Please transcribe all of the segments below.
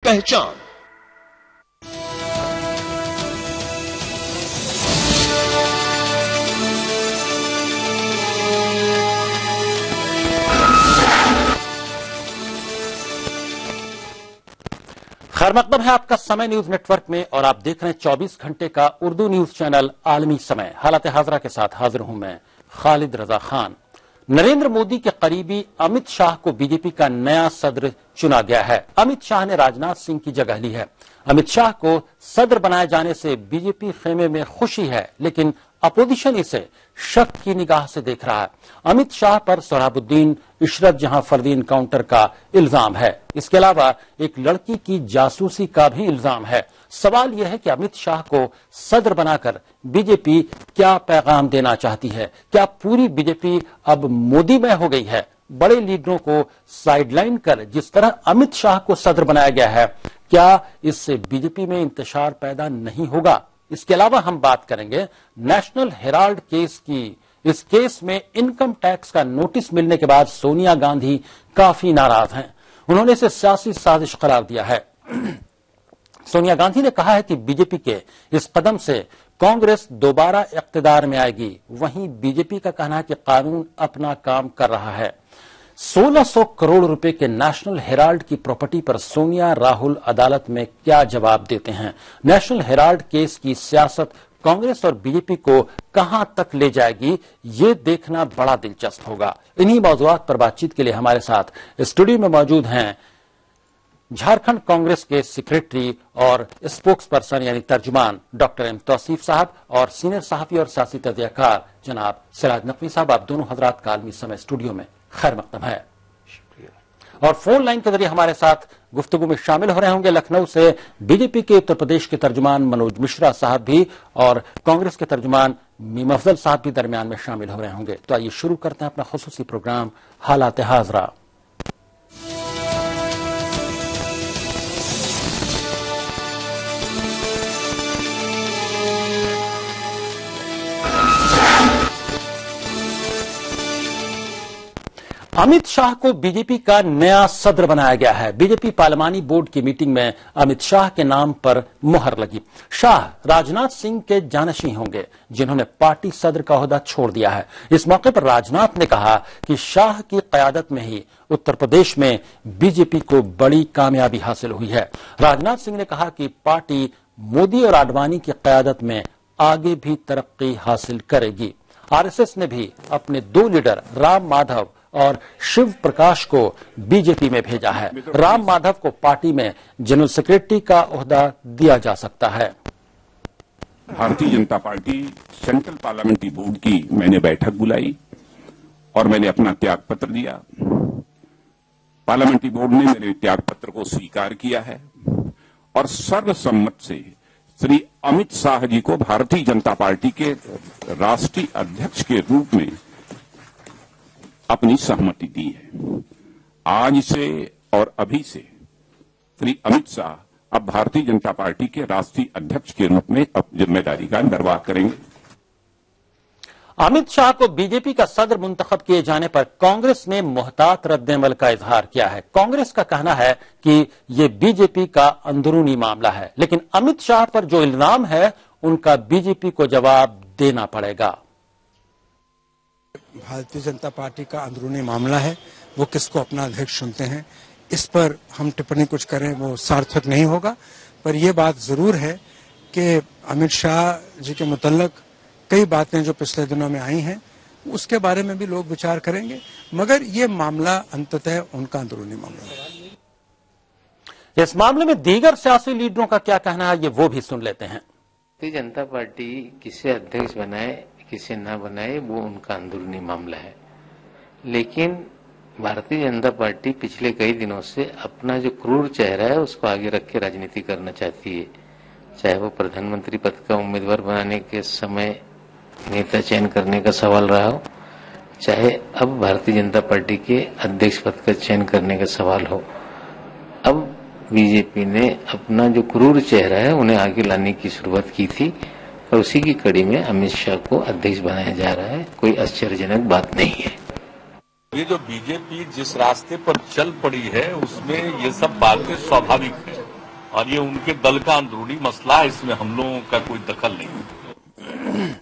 पहचान। खैर मकदम है आपका समय न्यूज नेटवर्क में और आप देख रहे हैं 24 घंटे का उर्दू न्यूज चैनल आलमी समय। हालत हाजरा के साथ हाजिर हूं मैं खालिद रजा खान। नरेंद्र मोदी के करीबी अमित शाह को बीजेपी का नया सदर चुना गया है। अमित शाह ने राजनाथ सिंह की जगह ली है। अमित शाह को सदर बनाए जाने से बीजेपी खेमे में खुशी है, लेकिन अपोजिशन इसे शक की निगाह से देख रहा है। अमित शाह पर सोहराबुद्दीन इशरत जहां फर्जी इनकाउंटर का इल्जाम है, इसके अलावा एक लड़की की जासूसी का भी इल्जाम है। सवाल यह है कि अमित शाह को सदर बनाकर बीजेपी क्या पैगाम देना चाहती है? क्या पूरी बीजेपी अब मोदीमय हो गई है? बड़े लीडरों को साइडलाइन कर जिस तरह अमित शाह को सदर बनाया गया है, क्या इससे बीजेपी में इंतशार पैदा नहीं होगा? इसके अलावा हम बात करेंगे नेशनल हेराल्ड केस की। इस केस में इनकम टैक्स का नोटिस मिलने के बाद सोनिया गांधी काफी नाराज हैं। उन्होंने इसे सियासी साजिश करार दिया है। सोनिया गांधी ने कहा है कि बीजेपी के इस कदम से कांग्रेस दोबारा इख्तिदार में आएगी। वहीं बीजेपी का कहना है कि कानून अपना काम कर रहा है। 1600 करोड़ रुपए के नेशनल हेराल्ड की प्रॉपर्टी पर सोनिया राहुल अदालत में क्या जवाब देते हैं? नेशनल हेराल्ड केस की सियासत कांग्रेस और बीजेपी को कहां तक ले जाएगी, ये देखना बड़ा दिलचस्प होगा। इन्हीं मौजूआत पर बातचीत के लिए हमारे साथ स्टूडियो में मौजूद हैं झारखंड कांग्रेस के सेक्रेटरी और स्पोक्स पर्सन यानी तर्जुमान डॉक्टर एम तौसीफ साहब और सीनियर सहाफी और सियासी तजज़ियाकार जनाब सिराज नकवी साहब। आप दोनों हजरात का आलमी समय स्टूडियो में खैर मकदम है। और फोन लाइन के जरिए हमारे साथ गुफ्तगू में शामिल हो रहे होंगे लखनऊ से बीजेपी के उत्तर प्रदेश के तर्जुमान मनोज मिश्रा साहब भी और कांग्रेस के तर्जुमान मीम अफजल साहब भी दरमियान में शामिल हो रहे होंगे। तो आइए शुरू करते हैं अपना खुसूसी प्रोग्राम हालात हाजरा। अमित शाह को बीजेपी का नया सदर बनाया गया है। बीजेपी पार्लिमानी बोर्ड की मीटिंग में अमित शाह के नाम पर मुहर लगी। शाह राजनाथ सिंह के जानशीं होंगे, जिन्होंने पार्टी सदर का ओहदा छोड़ दिया है। इस मौके पर राजनाथ ने कहा कि शाह की कयादत में ही उत्तर प्रदेश में बीजेपी को बड़ी कामयाबी हासिल हुई है। राजनाथ सिंह ने कहा कि पार्टी मोदी और आडवाणी की कयादत में आगे भी तरक्की हासिल करेगी। आरएसएस ने भी अपने 2 लीडर राम माधव और शिव प्रकाश को बीजेपी में भेजा है। राम माधव को पार्टी में जनरल सेक्रेटरी का ओहदा दिया जा सकता है। Bharatiya Janata party central parliamentary board की मैंने बैठक बुलाई और मैंने अपना त्याग पत्र दिया। पार्लियामेंट्री बोर्ड ने मेरे त्याग पत्र को स्वीकार किया है और सर्वसम्मत से श्री अमित शाह जी को भारतीय जनता पार्टी के राष्ट्रीय अध्यक्ष के रूप में अपनी सहमति दी है। आज से और अभी से श्री अमित शाह अब भारतीय जनता पार्टी के राष्ट्रीय अध्यक्ष के रूप में अपनी जिम्मेदारी का निर्वाह करेंगे। अमित शाह को बीजेपी का सदर मुंतखब किए जाने पर कांग्रेस ने मुहतात रद्द-ए-अमल का इजहार किया है। कांग्रेस का कहना है कि ये बीजेपी का अंदरूनी मामला है, लेकिन अमित शाह पर जो इल्जाम है उनका बीजेपी को जवाब देना पड़ेगा। भारतीय जनता पार्टी का अंदरूनी मामला है, वो किसको अपना अध्यक्ष चुनते हैं, इस पर हम टिप्पणी कुछ करें वो सार्थक नहीं होगा। पर यह बात जरूर है कि अमित शाह जी के मुतल्लक कई बातें जो पिछले दिनों में आई हैं उसके बारे में भी लोग विचार करेंगे, मगर ये मामला अंततः उनका अंदरूनी मामला है। इस मामले में दीगर सियासी लीडरों का क्या कहना है, ये वो भी सुन लेते हैं। भारतीय जनता पार्टी किसे अध्यक्ष बनाए किसे ना बनाए वो उनका अंदरूनी मामला है, लेकिन भारतीय जनता पार्टी पिछले कई दिनों से अपना जो क्रूर चेहरा है उसको आगे रख के राजनीति करना चाहती है। चाहे वो प्रधानमंत्री पद का उम्मीदवार बनाने के समय नेता चयन करने का सवाल रहा हो, चाहे अब भारतीय जनता पार्टी के अध्यक्ष पद का चयन करने का सवाल हो। अब बीजेपी ने अपना जो क्रूर चेहरा है उन्हें आगे लाने की शुरुआत की थी और उसी की कड़ी में अमित शाह को अध्यक्ष बनाया जा रहा है। कोई आश्चर्यजनक बात नहीं है। ये जो बीजेपी जिस रास्ते पर चल पड़ी है उसमें ये सब बातें स्वाभाविक है। और ये उनके दल का अंदरूनी मसला है, इसमें हम लोगों का कोई दखल नहीं।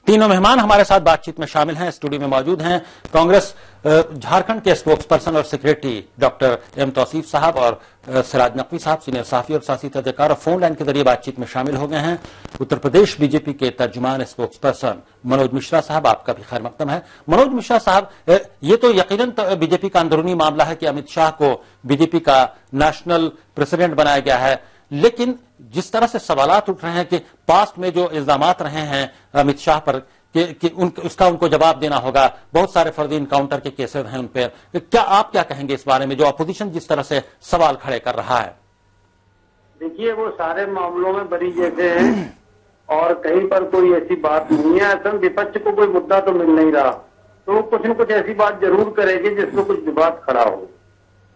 तीनों मेहमान हमारे साथ बातचीत में शामिल हैं, स्टूडियो में मौजूद हैं कांग्रेस झारखंड के स्पोक्स पर्सन और सेक्रेटरी डॉक्टर एम तौसीफ साहब और सिराज नकवी साहब, सीनियर साफी और सियासी तर्जकार, और फोन लाइन के जरिए बातचीत में शामिल हो गए हैं उत्तर प्रदेश बीजेपी के तर्जुमान स्पोक्स पर्सन मनोज मिश्रा साहब। आपका भी खैर मकदम है। मनोज मिश्रा साहब, ये तो यकीनन बीजेपी का अंदरूनी मामला है कि अमित शाह को बीजेपी का नेशनल प्रेसिडेंट बनाया गया है, लेकिन जिस तरह से सवालात उठ रहे हैं कि पास्ट में जो इल्जामात रहे हैं अमित शाह पर कि उसका उनको जवाब देना होगा, बहुत सारे फर्जी इनकाउंटर के केसेस हैं उन पर, क्या आप क्या कहेंगे इस बारे में जो अपोजिशन जिस तरह से सवाल खड़े कर रहा है? देखिए, वो सारे मामलों में बरी जैसे हैं और कहीं पर कोई ऐसी बात नहीं है। असल विपक्ष को कोई मुद्दा तो मिल नहीं रहा, तो कुछ न कुछ ऐसी बात जरूर करेगी जिसमें कुछ विवाद खड़ा हो।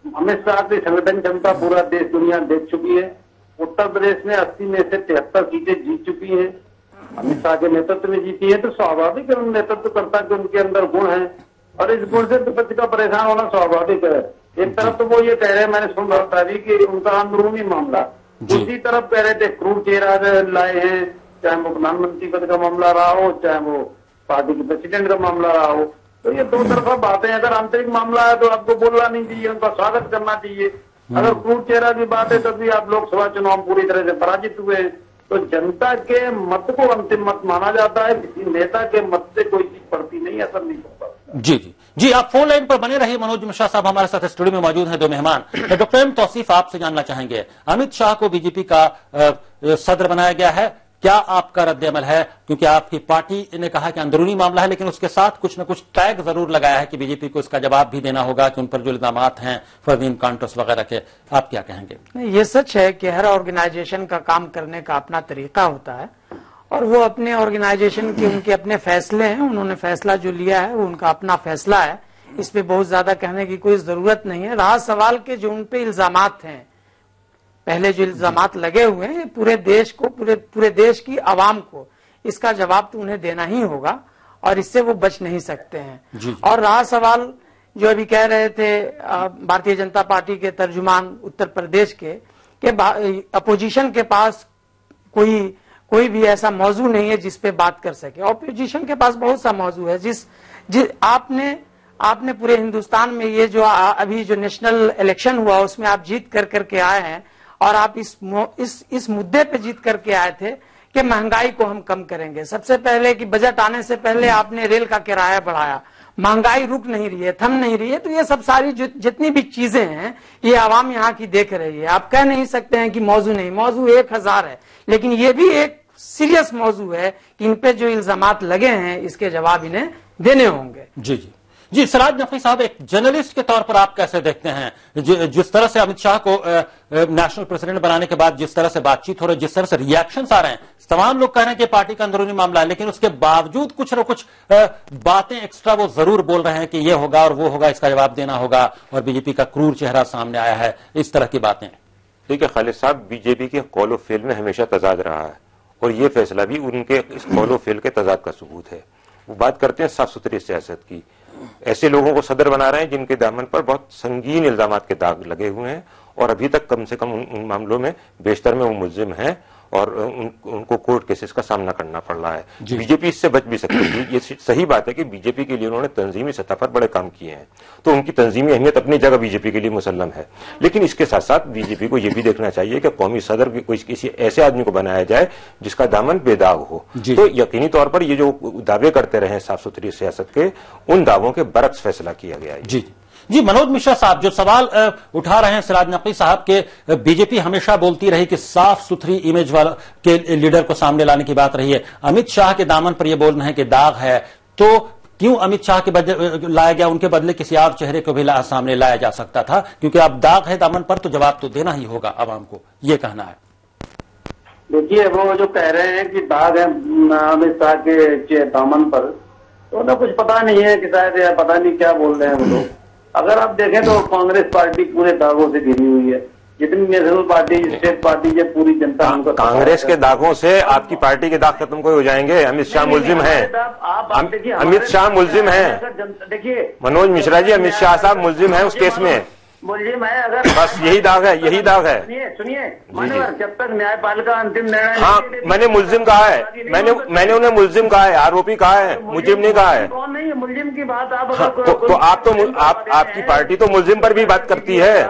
अमित शाह की संगठन क्षमता पूरा देश दुनिया देख चुकी है। उत्तर प्रदेश में 80 में से 73 सीटें जीत चुकी है, अमित शाह के नेतृत्व में जीती है, तो स्वाभाविक है नेतृत्वकर्ता के उनके अंदर गुण है और इस गुण से विपक्ष का परेशान होना स्वाभाविक है। एक तरफ तो वो ये कह रहे हैं, मैंने सुन रहा था अभी कि उनका अंदरूनी मामला, दूसरी तरफ कह रहे थे क्रूर चेहरा लाए हैं, चाहे वो प्रधानमंत्री पद का मामला रहा हो, चाहे वो पार्टी के प्रेसिडेंट का मामला रहा हो। तो ये दो तरफा बातें, अगर आंतरिक मामला है तो आपको बोलना नहीं चाहिए, उनका स्वागत करना चाहिए। अगर क्रूर चेहरा की बात है तभी आप लोकसभा चुनाव पूरी तरह से पराजित हुए, तो जनता के मत को अंतिम मत माना जाता है, किसी नेता के मत से कोई चीज पड़ती नहीं, असर नहीं पड़ता। जी, आप फोन लाइन पर बने रहिए। मनोज मिश्रा साहब हमारे साथ स्टूडियो में मौजूद हैं, दो मेहमान। डॉक्टर एम तौसीफ, आपसे जानना चाहेंगे, अमित शाह को बीजेपी का सदर बनाया गया है, क्या आपका रद्द-ए-अमल है? क्योंकि आपकी पार्टी ने कहा कि अंदरूनी मामला है, लेकिन उसके साथ कुछ न कुछ टैग जरूर लगाया है कि बीजेपी को इसका जवाब भी देना होगा कि उन पर जो इल्जामात हैं फर्जी इनकाउंटर्स वगैरह के, आप क्या कहेंगे? ये सच है कि हर ऑर्गेनाइजेशन का काम करने का अपना तरीका होता है और वो अपने ऑर्गेनाइजेशन के उनके अपने फैसले हैं, उन्होंने फैसला जो लिया है वो उनका अपना फैसला है, इस पे बहुत ज्यादा कहने की कोई जरूरत नहीं है। रहा सवाल के जो उन पे इल्जामात हैं, पहले जो इल्जामात लगे हुए हैं, पूरे देश को, पूरे देश की आवाम को इसका जवाब तो उन्हें देना ही होगा और इससे वो बच नहीं सकते हैं। और रहा सवाल जो अभी कह रहे थे भारतीय जनता पार्टी के तर्जुमान उत्तर प्रदेश के अपोजिशन के पास कोई भी ऐसा मौजू नहीं है जिस पे बात कर सके। अपोजिशन के पास बहुत सा मौजू है जिस आपने पूरे हिंदुस्तान में ये जो अभी जो नेशनल इलेक्शन हुआ उसमें आप जीत करके आए हैं और आप इस मुद्दे पे जीत करके आए थे कि महंगाई को हम कम करेंगे। सबसे पहले कि बजट आने से पहले आपने रेल का किराया बढ़ाया, महंगाई रुक नहीं रही है, थम नहीं रही है। तो ये सब सारी जितनी भी चीजें हैं ये आवाम यहाँ की देख रही है। आप कह नहीं सकते हैं कि मौजू नहीं, मौजू 1000 है, लेकिन ये भी एक सीरियस मौजू है कि इन पे जो इल्जामात लगे हैं इसके जवाब इन्हें देने होंगे। जी, सिराज नकवी साहब, एक जर्नलिस्ट के तौर पर आप कैसे देखते हैं जिस तरह से अमित शाह को नेशनल प्रेसिडेंट बनाने के बाद जिस तरह से बातचीत हो रही है, जिस तरह से रिएक्शंस आ रहे हैं, तमाम लोग कह रहे हैं कि पार्टी का अंदरूनी मामला है, लेकिन उसके बावजूद कुछ न कुछ बातें एक्स्ट्रा वो जरूर बोल रहे हैं कि ये होगा और वो होगा, इसका जवाब देना होगा और बीजेपी का क्रूर चेहरा सामने आया है, इस तरह की बातें। देखिए खालिद साहब, बीजेपी के कौल व फेल में हमेशा तजाद रहा है और ये फैसला भी उनके इस कौल व फेल के तजाद का सबूत है। वो बात करते हैं साफ सुथरी सियासत की, ऐसे लोगों को सदर बना रहे हैं जिनके दामन पर बहुत संगीन इल्जामात के दाग लगे हुए हैं और अभी तक कम से कम उन मामलों में बेशतर में वो मुल्जिम हैं और उनको कोर्ट केसेस का सामना करना पड़ रहा है। बीजेपी इससे बच भी सकती है। ये सही बात है कि बीजेपी के लिए उन्होंने तंजीमी सतह पर बड़े काम किए हैं, तो उनकी तंजीमी अहमियत अपनी जगह बीजेपी के लिए मुसल्लम है, लेकिन इसके साथ साथ बीजेपी को यह भी देखना चाहिए कि कौमी सदर कोई किसी ऐसे आदमी को बनाया जाए जिसका दामन बेदाग हो। तो यकीनी तौर पर ये जो दावे करते रहे साफ सुथरी सियासत के, उन दावों के बरक्स फैसला किया गया है। जी, मनोज मिश्रा साहब, जो सवाल उठा रहे हैं सिराज नकवी साहब के, बीजेपी हमेशा बोलती रही कि साफ सुथरी इमेज वाला के लीडर को सामने लाने की बात रही है। अमित शाह के दामन पर यह बोल रहे हैं कि दाग है, तो क्यों अमित शाह के बदले लाया गया? उनके बदले किसी और चेहरे को भी सामने लाया जा सकता था, क्योंकि अब दाग है दामन पर तो जवाब तो देना ही होगा आवाम को, ये कहना है। देखिए, वो जो कह रहे हैं कि दाग है अमित शाह के दामन पर, तो उन्हें कुछ पता नहीं है कि शायद पता नहीं क्या बोल रहे हैं वो लोग। अगर आप देखें तो कांग्रेस पार्टी पूरे दागों से घिरी हुई है, जितनी नेशनल पार्टी, स्टेट पार्टी, ये पूरी जनता उनको। कांग्रेस के दागों से आपकी पार्टी के दाग खत्म कोई हो जाएंगे? अमित शाह मुल्जिम है, अमित शाह मुल्जिम है। देखिए मनोज मिश्रा जी, अमित शाह साहब मुल्जिम है उस केस में। मुलजिम है अगर, बस यही दाग है, यही दाग है। सुनिए मान्यवर, जब तक न्यायपालिका अंतिम निर्णय, हाँ, मैंने मुलजिम कहा है, मैंने उन्हें मुलजिम कहा है, आरोपी कहा है, मुलजिम नहीं कहा है। कौन नहीं है मुलजिम की बात आप? हाँ, तो आपकी पार्टी तो मुलजिम पर भी बात करती है।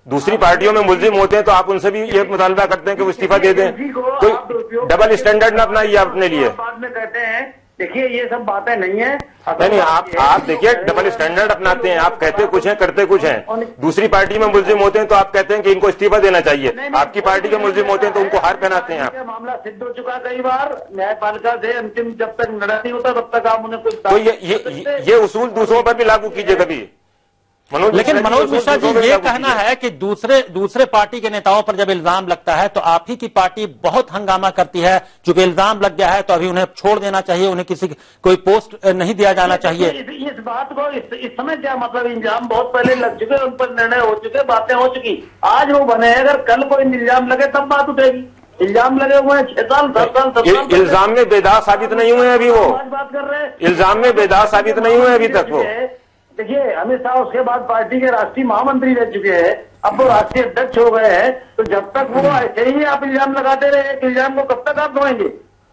दूसरी पार्टियों में मुलजिम होते हैं तो आप उनसे भी ये मुतालबा करते हैं कि वो इस्तीफा दे दें। कोई डबल स्टैंडर्ड ना अपनाइए अपने लिए। बाद में कहते हैं देखिए ये सब बातें नहीं है। नहीं, आप देखिए डबल स्टैंडर्ड अपनाते हैं। आप कहते कुछ हैं, करते कुछ हैं। दूसरी पार्टी में मुलजिम होते हैं तो आप कहते हैं कि इनको इस्तीफा देना चाहिए। आपकी पार्टी के मुलजिम होते हैं तो उनको हार पहनाते हैं आप। मामला सिद्ध हो चुका कई बार, न्यायपालिका से अंतिम जब तक निर्णय नहीं होता तब तक आप उन्हें कुछ। तो ये उसूल दूसरों पर भी लागू कीजिए कभी। लेकिन मनोज मिश्रा जी, ये कहना है कि दूसरे पार्टी के नेताओं पर जब इल्जाम लगता है तो आप ही की पार्टी बहुत हंगामा करती है। चूंकि इल्जाम लग गया है तो अभी उन्हें छोड़ देना चाहिए, उन्हें कोई पोस्ट नहीं दिया जाना चाहिए। इस बात को इस समय क्या मतलब, इल्जाम बहुत पहले लग चुके, उन पर निर्णय हो चुके, बातें हो चुकी, आज वो बने। अगर कल कोई इल्जाम लगे तब बात उठेगी। इल्जाम लगे हुए हैं 6 साल 10 साल 7 साल। इल्जाम में बेदाग साबित नहीं हुए अभी वो। बात कर रहे हैं, इल्जाम में बेदाग साबित नहीं हुए अभी तक वो। देखिए अमित शाह उसके बाद पार्टी के राष्ट्रीय महामंत्री रह चुके हैं, अब वो राष्ट्रीय अध्यक्ष हो गए हैं। तो जब तक वो ऐसे ही आप इल्जाम लगाते रहे, इल्जाम को कब तक आप ढोएंगे?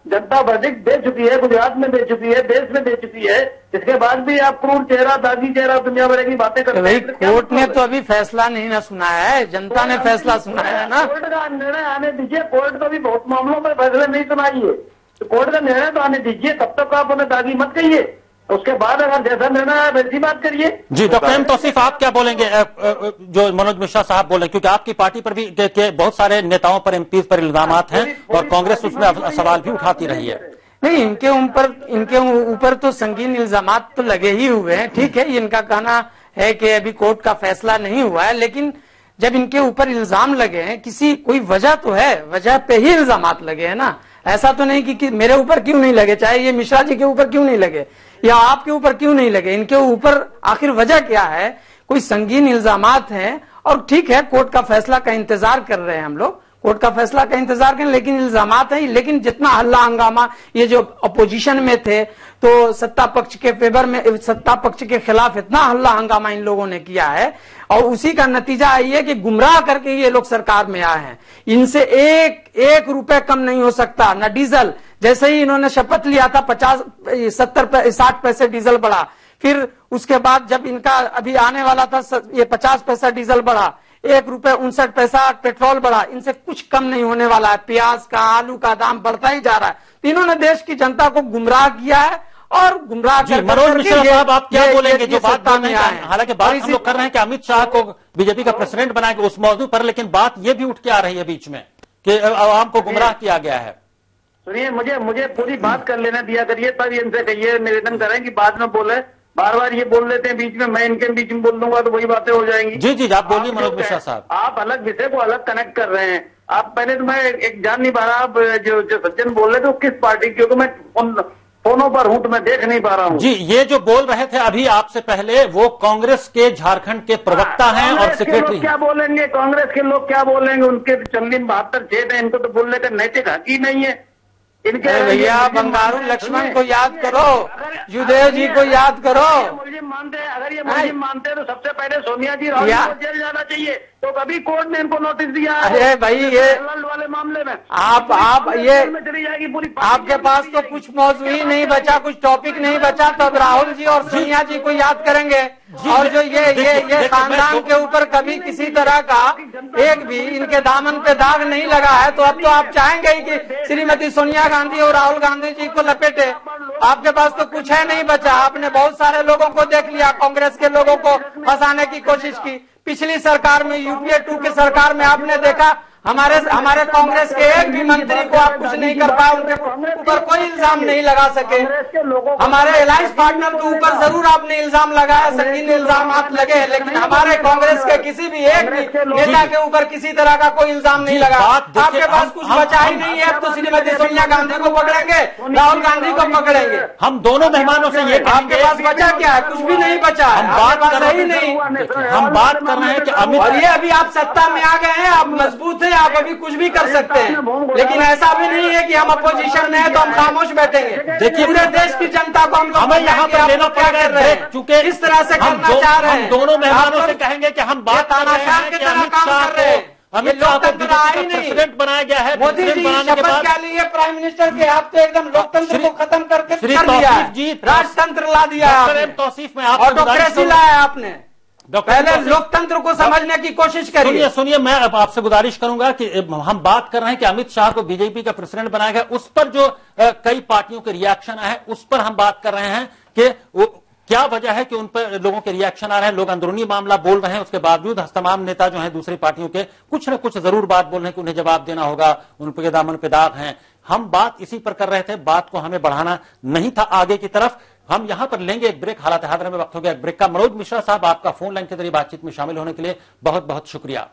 जनता वर्डिक्ट दे चुकी है, गुजरात में दे चुकी है, देश में दे चुकी है। इसके बाद भी आप क्रूर चेहरा, दागी चेहरा, दुनिया भर की बातें करते हैं। कोर्ट ने तो अभी फैसला नहीं ना सुनाया है, जनता ने फैसला सुनाया है ना। कोर्ट का निर्णय आने दीजिए। कोर्ट तो भी बहुत मामलों में फैसले नहीं सुनाई है, तो कोर्ट का निर्णय तो आने दीजिए, तब तक आप उन्हें दागी मत कहिए। उसके बाद अगर जैसा निर्णय है वैसी बात करिए। जी डॉक्टर एम तौसीफ, आप क्या बोलेंगे जो मनोज मिश्रा साहब बोले, क्योंकि आपकी पार्टी पर भी के बहुत सारे नेताओं पर, एमपी पर इल्जामात हैं और कांग्रेस उसमें सवाल भी उठाती रही है। नहीं, इनके ऊपर तो संगीन इल्जामात तो लगे ही हुए हैं। ठीक है, इनका कहना है कि अभी कोर्ट का फैसला नहीं हुआ है, लेकिन जब इनके ऊपर इल्जाम लगे हैं, कोई वजह तो है, वजह पे ही इल्जामात लगे हैं ना। ऐसा तो नहीं कि मेरे ऊपर क्यों नहीं लगे, चाहे ये मिश्रा जी के ऊपर क्यों नहीं लगे या आपके ऊपर क्यों नहीं लगे, इनके ऊपर आखिर वजह क्या है? कोई संगीन इल्जामात हैं और ठीक है, कोर्ट का फैसला का इंतजार कर रहे हैं हम लोग, कोर्ट का फैसला का इंतजार करें, लेकिन इल्जामात है। लेकिन जितना हल्ला हंगामा ये जो अपोजिशन में थे तो सत्ता पक्ष के फेवर में, सत्ता पक्ष के खिलाफ इतना हल्ला हंगामा इन लोगों ने किया है और उसी का नतीजा ये कि गुमराह करके ये लोग सरकार में आए हैं। इनसे एक रुपए कम नहीं हो सकता, न डीजल। जैसे ही इन्होंने शपथ लिया था 60 पैसे डीजल बढ़ा, फिर उसके बाद जब इनका अभी आने वाला था ये 50 पैसा डीजल बढ़ा, 1 रुपए 59 पैसा पेट्रोल बढ़ा। इनसे कुछ कम नहीं होने वाला है। प्याज का, आलू का दाम बढ़ता ही जा रहा है। इन्होंने देश की जनता को गुमराह किया है और गुमराह कर मनोज मिश्रा साहब, आप क्या बोलेंगे जो बात कर रहे हैं? हालांकि बात हम लोग कर रहे हैं कि अमित शाह को बीजेपी का प्रेसिडेंट बनाएंगे उस मौजू पर, लेकिन बात ये भी उठ के आ रही है बीच में कि आवाम को गुमराह किया गया है। सुनिए, मुझे पूरी बात कर लेने दिया करिए, तब इनसे कहिए, निवेदन करें कि बाद में बोले। बार बार ये बोल लेते हैं बीच में, मैं इनके बीच में बोल दूंगा तो वही बातें हो जाएंगी। जी आप बोलिए मनोज मिश्रा साहब। आप अलग विषय को अलग कनेक्ट कर रहे हैं। आप पहले तो मैं एक जान नहीं पा रहा, आप जो सज्जन बोल रहे थे वो किस पार्टी, क्योंकि मैं फोनों पर हूं तो मैं देख नहीं पा रहा हूं। जी, ये जो बोल रहे थे अभी आपसे पहले, वो कांग्रेस के झारखंड के प्रवक्ता हैं और सेक्रेटरी। क्या बोलेंगे कांग्रेस के लोग, क्या बोलेंगे? उनके चंदी 72 छेद है, इनको तो बोलने का नैतिक हक ही नहीं है इनके। भैया बंगारू लक्ष्मण को याद करो, युदेव जी को याद करो। मुलजिम मानते हैं, अगर ये मुलजिम मानते हैं तो सबसे पहले सोनिया जी राहुल को जेल जाना चाहिए। तो कभी कोर्ट ने इनको नोटिस दिया है? अरे भाई, ये वाले मामले में आप ये चली जाएगी पूरी। आपके पास तो कुछ मौजू ही नहीं बचा, कुछ टॉपिक नहीं बचा, तब राहुल जी और सोनिया जी को याद करेंगे। और जो ये खानदान के ऊपर कभी किसी तरह का एक भी इनके दामन पे दाग नहीं लगा है, तो अब तो आप चाहेंगे ही कि श्रीमती सोनिया गांधी और राहुल गांधी जी को लपेटे। आपके पास तो कुछ है नहीं बचा। आपने बहुत सारे लोगों को देख लिया, कांग्रेस के लोगों को फंसाने की कोशिश की। पिछली सरकार में, यूपीए 2 की सरकार में आपने देखा हमारे कांग्रेस के एक भी मंत्री को आप कुछ नहीं कर पाए, उनके ऊपर कोई इल्जाम नहीं लगा सके। हमारे अलायंस पार्टनर के ऊपर जरूर आपने इल्जाम लगाया, संगीन इल्जाम लगे, लेकिन हमारे कांग्रेस के किसी भी एक भी नेता के ऊपर किसी तरह का कोई इल्जाम नहीं लगा। आपके पास कुछ बचा ही नहीं है। तो श्रीमती सोनिया गांधी को पकड़ेंगे, राहुल गांधी को पकड़ेंगे। हम दोनों मेहमानों से ये, आपके पास बचा क्या है? कुछ भी नहीं बचा। हम बात कर रहे हैं कि अमित, और ये अभी आप सत्ता में आ गए हैं, आप मजबूत है, आप अभी कुछ भी कर सकते हैं, लेकिन ऐसा भी नहीं है कि हम अपोजिशन में हैं तो हम खामोश बैठेंगे। देखिए, पूरे देश की जनता को हम लोग हमें यहाँ पर लेना पड़ेगा, क्योंकि इस तरह से करना चाह रहे हैं। हम दोनों मेहमानों से कहेंगे कि हम बात कर रहे हैं कि अमित शाह को प्रेसिडेंट बनाया गया है। मोदी जी शपथ क्या ली है प्राइम मिनिस्टर के, आप तो एकदम लोकतंत्र को खत्म करके कर दिया है, राजतंत्र ला दिया है, तौसीफ में ऑटोक्रेसी लाया आपने। पहले लोकतंत्र को समझने की कोशिश करिए। सुनिए, मैं आपसे गुजारिश करूंगा कि हम बात कर रहे हैं कि अमित शाह को बीजेपी का प्रेसिडेंट बनाया गया, उस पर जो कई पार्टियों के रिएक्शन आए हैं उस पर हम बात कर रहे हैं कि क्या वजह है कि उन पर लोगों के रिएक्शन आ रहे हैं। लोग अंदरूनी मामला बोल रहे हैं, उसके बावजूद तमाम नेता जो हैं दूसरी पार्टियों के कुछ न कुछ जरूर बात बोल रहे हैं कि उन्हें जवाब देना होगा, उन पर दामन पे दाग हैं। हम बात इसी पर कर रहे थे, बात को हमें बढ़ाना नहीं था आगे की तरफ। हम यहां पर लेंगे एक ब्रेक, हालात हादरे में वक्त हो गया एक ब्रेक का। मनोज मिश्रा साहब, आपका फोन लाइन के जरिए बातचीत में शामिल होने के लिए बहुत बहुत शुक्रिया।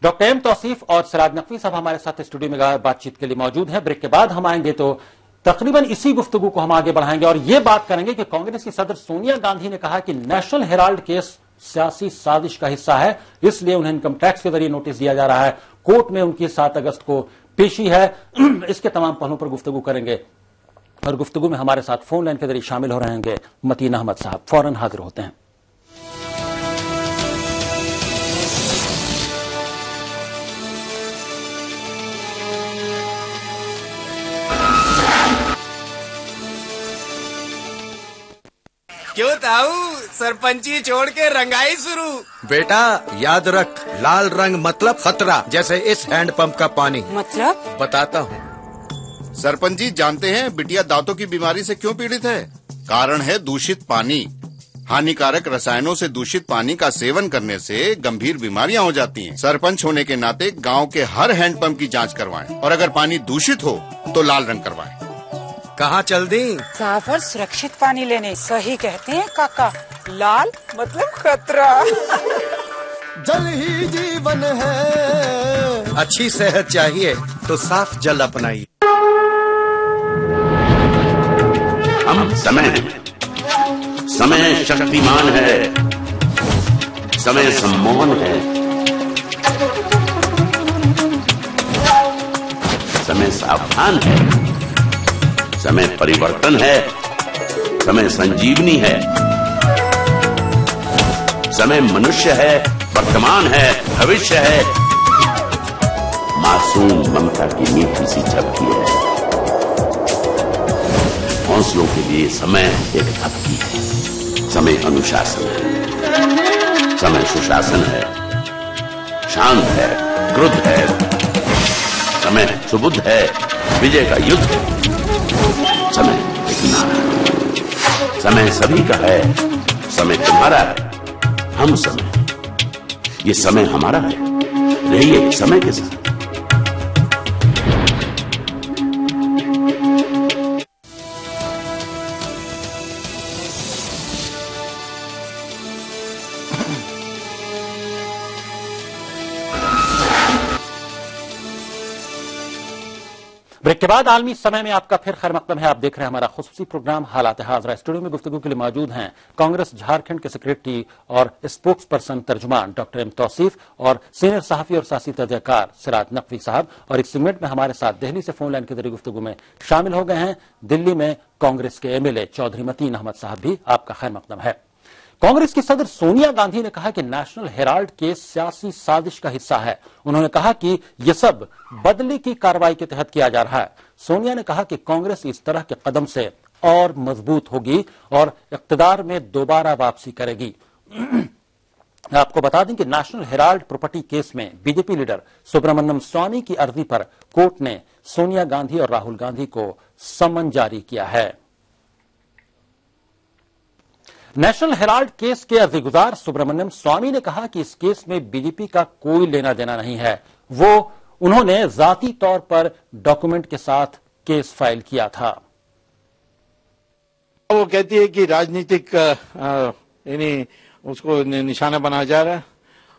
डॉक्टर एम तौसीफ और सिराज नकवी साहब हमारे साथ स्टूडियो में बातचीत के लिए मौजूद हैं। ब्रेक के बाद हम आएंगे तो तकरीबन इसी गुफ्तगू को हम आगे बढ़ाएंगे और यह बात करेंगे कि कांग्रेस की सदर सोनिया गांधी ने कहा कि नेशनल हेराल्ड केस सियासी साजिश का हिस्सा है, इसलिए उन्हें इनकम टैक्स के जरिए नोटिस दिया जा रहा है। कोर्ट में उनकी 7 अगस्त को पेशी है। इसके तमाम पहलुओं पर गुफ्तगू करेंगे और गुफ्तगू में हमारे साथ फोन लाइन के जरिए शामिल हो रहेंगे मतीन अहमद साहब। फौरन हाजिर होते हैं। क्यों ताऊ, सरपंची छोड़ के रंगाई शुरू? बेटा याद रख, लाल रंग मतलब खतरा, जैसे इस हैंडपंप का पानी। मतलब? बताता हूँ। सरपंच जी जानते हैं बिटिया दांतों की बीमारी से क्यों पीड़ित है? कारण है दूषित पानी। हानिकारक रसायनों से दूषित पानी का सेवन करने से गंभीर बीमारियां हो जाती हैं। सरपंच होने के नाते गांव के हर हैंडपंप की जांच करवाएं और अगर पानी दूषित हो तो लाल रंग करवाएं। कहाँ चल दी? साफ और सुरक्षित पानी लेने। सही कहते हैं काका, लाल मतलब खतरा। जल ही जीवन है। अच्छी सेहत चाहिए तो साफ जल अपनाइए। हम समय हैं, समय शक्तिमान है, समय सम्मोहन है, समय सावधान है, समय परिवर्तन है, समय संजीवनी है, समय मनुष्य है, वर्तमान है, भविष्य है, मासूम ममता की मीठी सी झपकी है। हौसलों के लिए समय एक धपकी है। समय अनुशासन है, समय सुशासन है, शांत है, क्रुद्ध है, समय सुबुद्ध है, विजय का युद्ध है। समय एक नारा है, समय सभी का है, समय तुम्हारा है, हम समय, ये समय हमारा है। रहिए समय के साथ। ब्रेक के बाद आलमी समय में आपका फिर खैर मकदम है। आप देख रहे हैं हमारा खुसूसी प्रोग्राम हालात हाज़रा। स्टूडियो में गुफ्तगू के लिए मौजूद हैं कांग्रेस झारखंड के सेक्रेटरी और स्पोक्स पर्सन तर्जुमान डॉक्टर एम तौसीफ और सीनियर सहाफी और सियासी तजज़ियाकार सिराज नकवी साहब। और इस सेगमेंट में हमारे साथ दिल्ली से फोन लाइन के जरिए गुफ्तगू में शामिल हो गए हैं दिल्ली में कांग्रेस के एमएलए चौधरी मतीन अहमद साहब भी। आपका खैर मकदम है। कांग्रेस की सदर सोनिया गांधी ने कहा कि नेशनल हेराल्ड केस सियासी साजिश का हिस्सा है। उन्होंने कहा कि यह सब बदली की कार्रवाई के तहत किया जा रहा है। सोनिया ने कहा कि कांग्रेस इस तरह के कदम से और मजबूत होगी और इख्तिदार में दोबारा वापसी करेगी। आपको बता दें कि नेशनल हेराल्ड प्रॉपर्टी केस में बीजेपी लीडर सुब्रमण्यम स्वामी की अर्जी पर कोर्ट ने सोनिया गांधी और राहुल गांधी को समन जारी किया है। नेशनल हेराल्ड केस के अर्जीगुजार सुब्रमण्यम स्वामी ने कहा कि इस केस में बीजेपी का कोई लेना देना नहीं है। उन्होंने जाती तौर पर डॉक्यूमेंट के साथ केस फाइल किया था। वो कहती है कि राजनीतिक यानी उसको निशाना बनाया जा रहा है।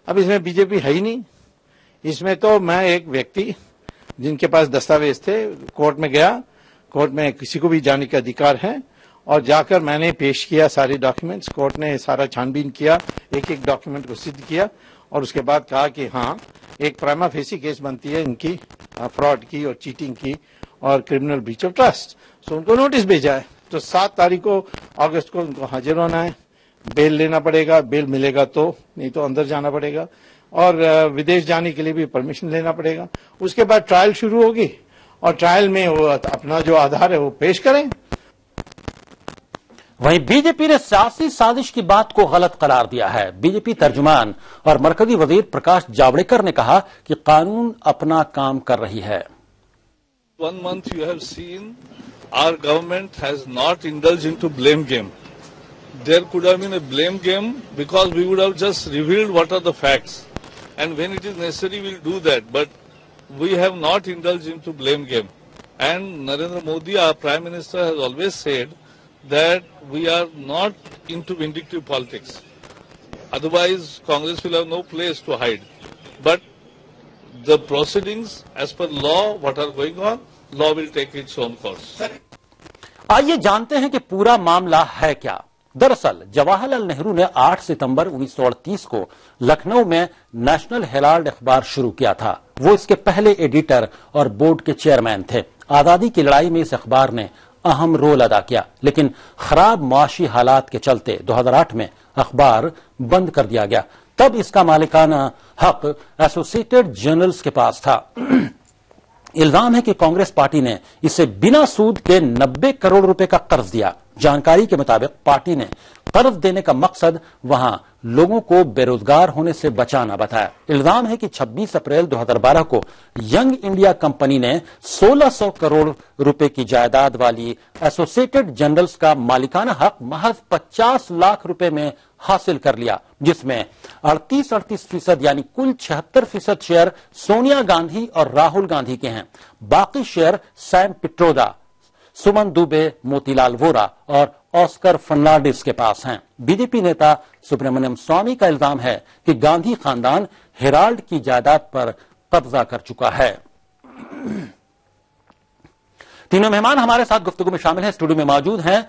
अब इसमें बीजेपी है ही नहीं। इसमें तो मैं एक व्यक्ति जिनके पास दस्तावेज थे, कोर्ट में गया। कोर्ट में किसी को भी जाने का अधिकार है और जाकर मैंने पेश किया सारे डॉक्यूमेंट्स। कोर्ट ने सारा छानबीन किया, एक एक डॉक्यूमेंट को सिद्ध किया और उसके बाद कहा कि हाँ एक प्राइमा फेसी केस बनती है इनकी फ्रॉड की और चीटिंग की और क्रिमिनल ब्रीच ऑफ ट्रस्ट। सो उनको नोटिस भेजा है, तो 7 तारीख को अगस्त को उनको हाजिर होना है, बेल लेना पड़ेगा, बेल मिलेगा तो, नहीं तो अंदर जाना पड़ेगा और विदेश जाने के लिए भी परमिशन लेना पड़ेगा। उसके बाद ट्रायल शुरू होगी और ट्रायल में वो अपना जो आधार है वो पेश करें। वहीं बीजेपी ने सियासी साजिश की बात को गलत करार दिया है। बीजेपी तर्जुमान और मरकजी वजीर प्रकाश जावड़ेकर ने कहा कि कानून अपना काम कर रही है। 1 month you have seen our government has not indulged into blame game. There could have been a blame game because we would have just revealed what are the facts, and when it is necessary we'll do that, but we have not indulged into blame game. And Narendra Modi, our Prime Minister, has always said that we are not into vindictive politics. Otherwise, Congress will have no place to hide. But the proceedings, as per law, what are going on, law will take its own course. आइए जानते हैं कि पूरा मामला है क्या। दरअसल जवाहरलाल नेहरू ने 8 सितंबर 1938 को लखनऊ में नेशनल हेराल्ड अखबार शुरू किया था। वो इसके पहले एडिटर और बोर्ड के चेयरमैन थे। आजादी की लड़ाई में इस अखबार ने अहम रोल अदा किया, लेकिन खराब मुआशी हालात के चलते 2008 में अखबार बंद कर दिया गया। तब इसका मालिकाना हक एसोसिएटेड जर्नल्स के पास था। इल्जाम है कि कांग्रेस पार्टी ने इसे बिना सूद के 90 करोड़ रुपए का कर्ज दिया। जानकारी के मुताबिक पार्टी ने कर्ज देने का मकसद वहां लोगों को बेरोजगार होने से बचाना बताया। इल्जाम है कि 26 अप्रैल 2012 को यंग इंडिया कंपनी ने 1600 करोड़ रुपए की जायदाद वाली एसोसिएटेड जर्नल्स का मालिकाना हक महज 50 लाख रुपए में हासिल कर लिया, जिसमें 38% यानी कुल 76% शेयर सोनिया गांधी और राहुल गांधी के हैं। बाकी शेयर सैम पिट्रोदा, सुमन दुबे, मोतीलाल वोरा और ऑस्कर फर्नांडिस के पास हैं। बीजेपी नेता सुब्रमण्यम स्वामी का इल्जाम है कि गांधी खानदान हेराल्ड की जायदाद पर कब्जा कर चुका है। तीनों मेहमान हमारे साथ गुफ्तगू में शामिल हैं। स्टूडियो में मौजूद हैं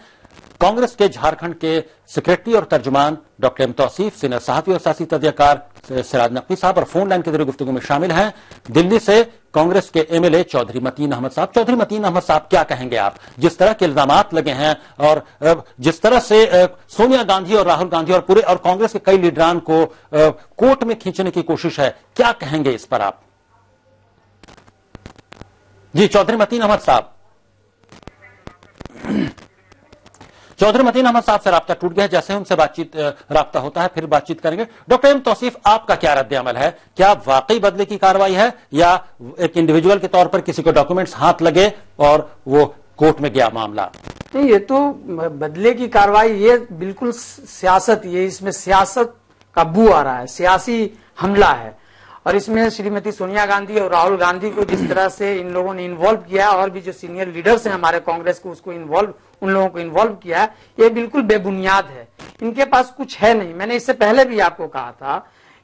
कांग्रेस के झारखंड के सेक्रेटरी और तर्जुमान डॉक्टर एम तौसीफ, सीनियर सहाफी और सियासी तजज़ियाकार सिराज नकवी साहब, और फोन लाइन के जरिए गुफ्तगू में शामिल हैं दिल्ली से कांग्रेस के एमएलए चौधरी मतीन अहमद साहब। चौधरी मतीन अहमद साहब, क्या कहेंगे आप, जिस तरह के इल्जामात लगे हैं और जिस तरह से सोनिया गांधी और राहुल गांधी और पूरे और कांग्रेस के कई लीडरान को कोर्ट में खींचने की कोशिश है, क्या कहेंगे इस पर आप? जी चौधरी मतीन अहमद साहब। चौधरी मतीन अहमद साहब से राब्ता टूट गया है। जैसे उनसे बातचीत राब्ता होता है फिर बातचीत करेंगे। डॉक्टर एम तौसीफ, आपका क्या रद्द अमल है? क्या वाकई बदले की कार्रवाई है या एक इंडिविजुअल के तौर पर किसी को डॉक्यूमेंट्स हाथ लगे और वो कोर्ट में गया मामला? नहीं, ये तो बदले की कार्रवाई, ये बिल्कुल सियासत, ये इसमें सियासत का बू आ रहा है, सियासी हमला है। और इसमें श्रीमती सोनिया गांधी और राहुल गांधी को जिस तरह से इन लोगों ने इन्वॉल्व किया है और भी जो सीनियर लीडर्स हैं हमारे कांग्रेस को उसको उन लोगों को इन्वॉल्व किया है, ये बिल्कुल बेबुनियाद है। इनके पास कुछ है नहीं। मैंने इससे पहले भी आपको कहा था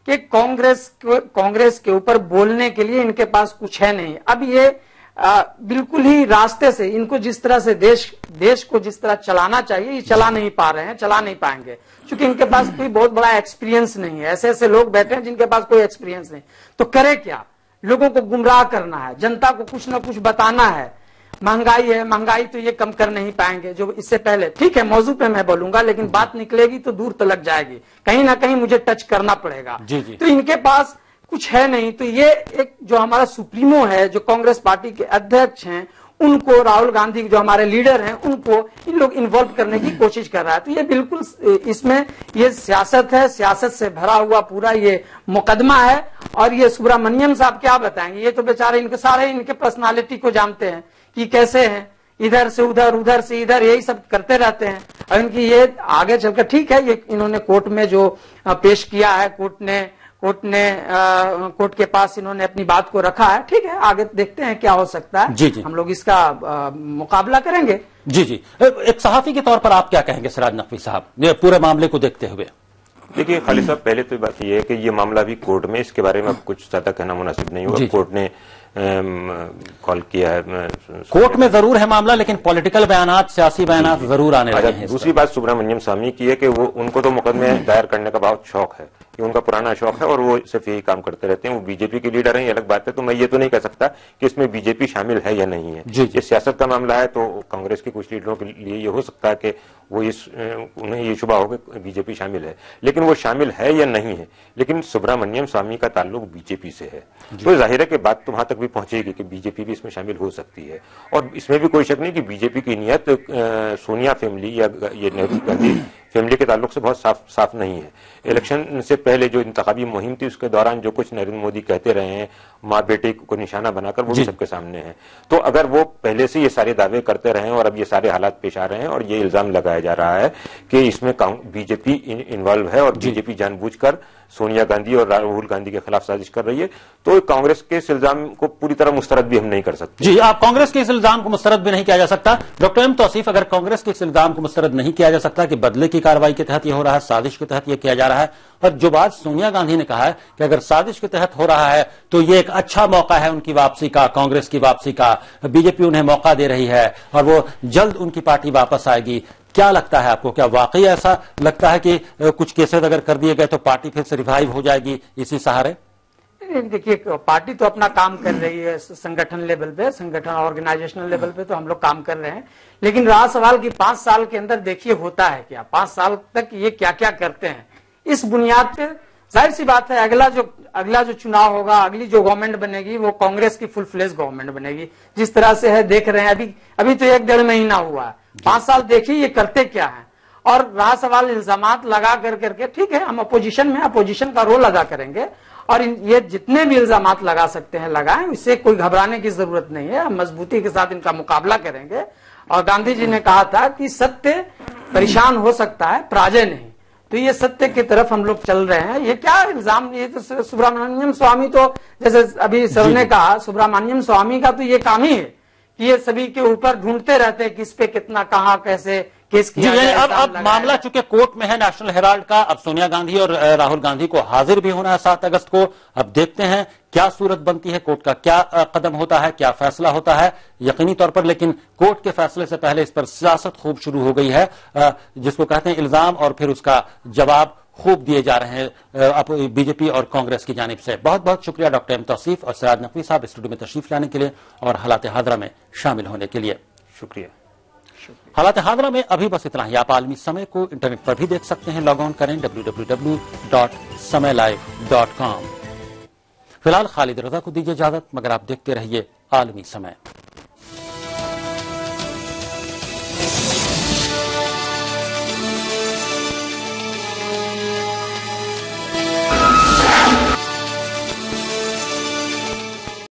कि कांग्रेस के ऊपर बोलने के लिए इनके पास कुछ है नहीं। अब ये बिल्कुल ही रास्ते से इनको जिस तरह से देश को जिस तरह चलाना चाहिए ये चला नहीं पा रहे हैं, चला नहीं पाएंगे, क्योंकि इनके पास कोई बहुत बड़ा एक्सपीरियंस नहीं है। ऐसे ऐसे लोग बैठे हैं जिनके पास कोई एक्सपीरियंस नहीं, तो करे क्या? लोगों को गुमराह करना है, जनता को कुछ ना कुछ बताना है। महंगाई है, महंगाई तो ये कम कर नहीं पाएंगे। जो इससे पहले, ठीक है मौजू पे मैं बोलूंगा, लेकिन बात निकलेगी तो दूर तलक जाएगी, कहीं ना कहीं मुझे टच करना पड़ेगा। जी जी। तो इनके पास कुछ है नहीं। तो ये एक जो हमारा सुप्रीमो है, जो कांग्रेस पार्टी के अध्यक्ष हैं, उनको, राहुल गांधी जो हमारे लीडर हैं, उनको इन लोग इन्वॉल्व करने की कोशिश कर रहा है। तो ये बिल्कुल इसमें ये सियासत है, सियासत से भरा हुआ पूरा ये मुकदमा है। और ये सुब्रमण्यम साहब क्या बताएंगे, ये तो बेचारे इनके सारे इनके पर्सनालिटी को जानते हैं कि कैसे हैं, इधर से उधर, उधर से इधर, यही सब करते रहते हैं। और इनकी ये आगे चलकर, ठीक है, ये इन्होंने कोर्ट में जो पेश किया है, कोर्ट के पास इन्होंने अपनी बात को रखा है, ठीक है, आगे देखते हैं क्या हो सकता है। जी जी। हम लोग इसका मुकाबला करेंगे। जी जी। एक सहाफी के तौर पर आप क्या कहेंगे सिराज नकवी साहब, ये पूरे मामले को देखते हुए? देखिए खालिद साहब, पहले तो बात यह है कि ये मामला भी कोर्ट में, इसके बारे में अब कुछ ज्यादा कहना मुनासिब नहीं होगा। कोर्ट ने कॉल किया है। कोर्ट में जरूर है मामला, लेकिन पॉलिटिकल बयानात, सियासी बयानात जरूर आने लगे हैं। दूसरी बात सुब्रमण्यम स्वामी की है कि वो उनको तो मुकदमे दायर करने का बहुत शौक है, कि उनका पुराना शौक है और वो सिर्फ यही काम करते रहते हैं। वो बीजेपी के लीडर हैं, ये अलग बात है, तो मैं ये तो नहीं कह सकता कि इसमें बीजेपी शामिल है या नहीं है। ये सियासत का मामला है, तो कांग्रेस के कुछ लीडरों के लिए ये हो सकता है कि वो उन्हें ये शुबा हो कि बीजेपी शामिल है, लेकिन वो शामिल है या नहीं है। लेकिन सुब्रमण्यम स्वामी का ताल्लुक बीजेपी से है, तो जाहिर है कि बात तो वहां तक भी पहुंचेगी कि बीजेपी भी इसमें शामिल हो सकती है। और इसमें भी कोई शक नहीं कि बीजेपी की नीयत सोनिया फैमिली या ये नेहरू गांधी फैमिली के ताल्लुक से बहुत साफ नहीं है। इलेक्शन से पहले जो इंतखाबी मुहिम थी उसके दौरान जो कुछ नरेंद्र मोदी कहते रहे हैं माँ बेटे को निशाना बनाकर, वो भी सबके सामने है। तो अगर वो पहले से ये सारे दावे करते रहे और अब ये सारे हालात पेश आ रहे हैं और ये इल्जाम लगाया जा रहा है कि इसमें बीजेपी इन्वॉल्व है और बीजेपी जानबूझकर सोनिया गांधी और राहुल गांधी के खिलाफ साजिश कर रही है, तो कांग्रेस के इस इल्जाम को पूरी तरह मुस्तरद भी हम नहीं कर सकते। जी, आप कांग्रेस के इस इल्जाम को मुस्तरद भी नहीं किया जा सकता। डॉक्टर एम तौसीफ, अगर कांग्रेस के इस इल्जाम को मुस्तरद नहीं किया जा सकता कि बदले की कार्रवाई के तहत यह हो रहा है, साजिश के तहत यह किया जा रहा है, और जो बात सोनिया गांधी ने कहा है कि अगर साजिश के तहत हो रहा है तो ये एक अच्छा मौका है उनकी वापसी का, कांग्रेस की वापसी का, बीजेपी उन्हें मौका दे रही है और वो जल्द उनकी पार्टी वापस आएगी, क्या लगता है आपको? क्या वाकई ऐसा लगता है कि कुछ केसेस अगर कर दिए गए तो पार्टी फिर से रिवाइव हो जाएगी इसी सहारे? देखिए, पार्टी तो अपना काम कर रही है, संगठन लेवल पे, संगठन ऑर्गेनाइजेशनल लेवल पे तो हम लोग काम कर रहे हैं, लेकिन रहा सवाल कि 5 साल के अंदर देखिए होता है क्या, 5 साल तक ये क्या क्या करते हैं। इस बुनियाद पे जाहिर सी बात है अगला जो चुनाव होगा, अगली जो गवर्नमेंट बनेगी वो कांग्रेस की फुल फ्लेज गवर्नमेंट बनेगी। जिस तरह से है देख रहे हैं, अभी तो 1-1.5 महीना हुआ है, 5 साल देखिए ये करते क्या है। और रहा सवाल इल्जामात लगा करके, ठीक है हम अपोजिशन में, अपोजिशन का रोल अदा करेंगे और ये जितने भी इल्जामात लगा सकते हैं लगाएं, इससे कोई घबराने की जरूरत नहीं है, हम मजबूती के साथ इनका मुकाबला करेंगे। और गांधी जी ने कहा था कि सत्य परेशान हो सकता है, पराजय नहीं, तो ये सत्य की तरफ हम लोग चल रहे हैं। ये क्या इल्जाम, ये तो सुब्रमण्यम स्वामी तो जैसे अभी सर ने कहा, सुब्रमण्यम स्वामी का तो ये काम ही है कि ये सभी के ऊपर ढूंढते रहते हैं किस पे कितना, कहां कैसे केस किया जाए। अब मामला चूंकि कोर्ट में है नेशनल हेराल्ड का, अब सोनिया गांधी और राहुल गांधी को हाजिर भी होना है 7 अगस्त को। अब देखते हैं क्या सूरत बनती है, कोर्ट का क्या कदम होता है, क्या फैसला होता है यकीनी तौर पर। लेकिन कोर्ट के फैसले से पहले इस पर सियासत खूब शुरू हो गई है, जिसको कहते हैं इल्जाम, और फिर उसका जवाब खूब दिए जा रहे हैं बीजेपी और कांग्रेस की जानिब से। बहुत बहुत शुक्रिया डॉक्टर एम तौसीफ और सिराज नकवी साहब स्टूडियो में तशरीफ लाने के लिए और हालात हादरा में शामिल होने के लिए। शुक्रिया। हालात हादरा में अभी बस इतना ही। आप आलमी समय को इंटरनेट पर भी देख सकते हैं, लॉग ऑन करें www.samaylive.com। फिलहाल खालिद रजा को दीजिए इजाजत, मगर आप देखते रहिए आलमी समय।